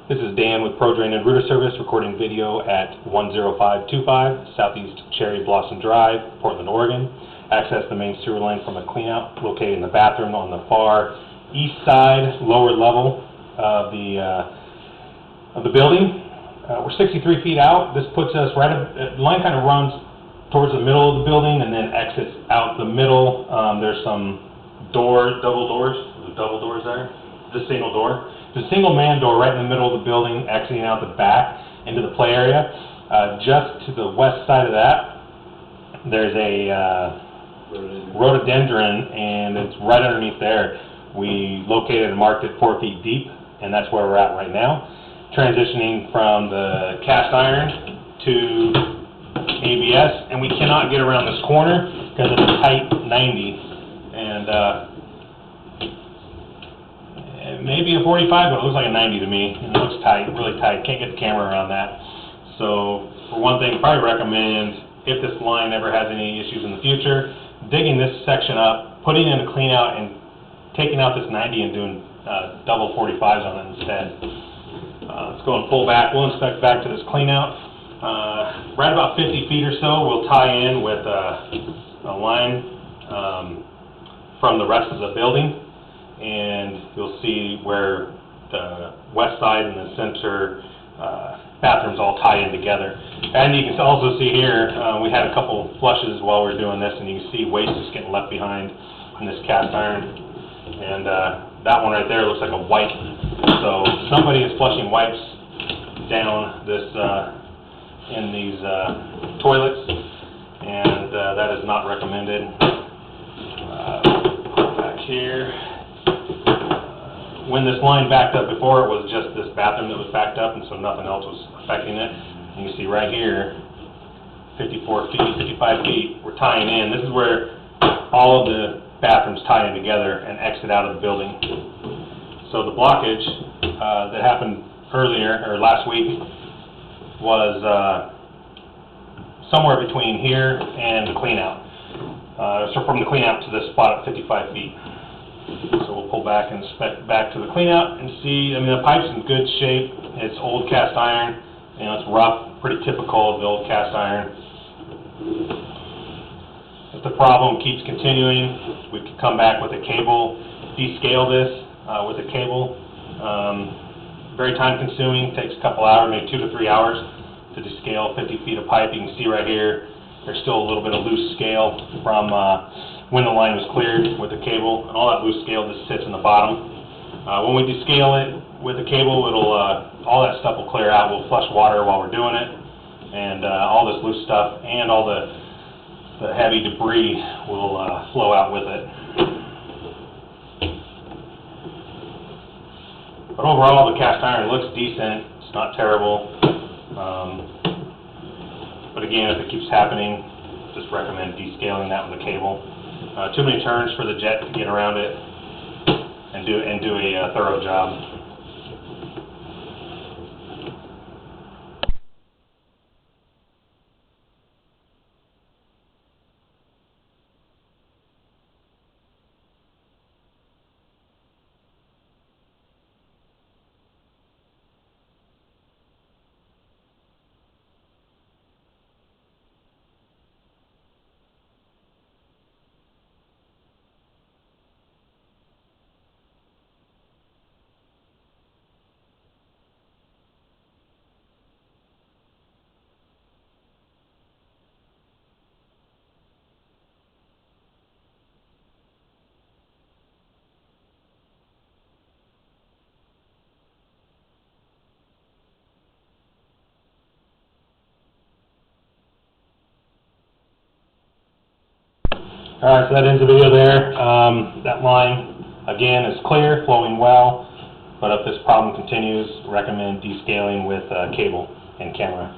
This is Dan with ProDrain and Router Service recording video at 10525 Southeast Cherry Blossom Drive, Portland, Oregon. Access the main sewer line from a cleanout located in the bathroom on the far east side, lower level of the building. We're 63 feet out. This puts us right at, the line kind of runs towards the middle of the building and then exits out the middle. There's some double doors there. This single door. There's a single man door right in the middle of the building, exiting out the back into the play area. Just to the west side of that, there's a rhododendron, and it's right underneath there. We located and marked it 4 feet deep, and that's where we're at right now. Transitioning from the cast iron to ABS, and we cannot get around this corner because it's a tight 90, and maybe a 45, but it looks like a 90 to me. It looks tight, really tight. Can't get the camera around that. So, for one thing, probably recommend, if this line ever has any issues in the future, digging this section up, putting in a clean out, and taking out this 90 and doing double 45s on it instead. Let's go and pull back. We'll inspect back to this clean out. Right about 50 feet or so, we'll tie in with a line from the rest of the building. And you'll see where the west side and the center bathrooms all tie in together. And you can also see here, we had a couple flushes while we were doing this, and you can see waste is getting left behind in this cast iron. And that one right there looks like a wipe. So somebody is flushing wipes down this in these toilets, and that is not recommended. Back here. When this line backed up before, it was just this bathroom that was backed up, and so nothing else was affecting it. You can see right here, 54 feet, 55 feet, we're tying in. This is where all of the bathrooms tie in together and exit out of the building. So the blockage that happened earlier, or last week, was somewhere between here and the clean out. So from the clean out to this spot at 55 feet. So we'll pull back and inspect back to the clean out and see. I mean, the pipe's in good shape. It's old cast iron. You know, it's rough, pretty typical of the old cast iron. If the problem keeps continuing, we could come back with a cable, descale this with a cable. Very time consuming, takes a couple hours, maybe 2 to 3 hours to descale 50 feet of pipe. You can see right here, there's still a little bit of loose scale from when the line was cleared with the cable, and all that loose scale just sits in the bottom. When we descale it with the cable, it'll all that stuff will clear out. We'll flush water while we're doing it, and all this loose stuff and all the heavy debris will flow out with it. But overall, the cast iron looks decent. It's not terrible. But again, if it keeps happening, just recommend descaling that with a cable. Too many turns for the jet to get around it and do a thorough job. Alright, so that ends the video there. That line, again, is clear, flowing well, but if this problem continues, recommend descaling with cable and camera.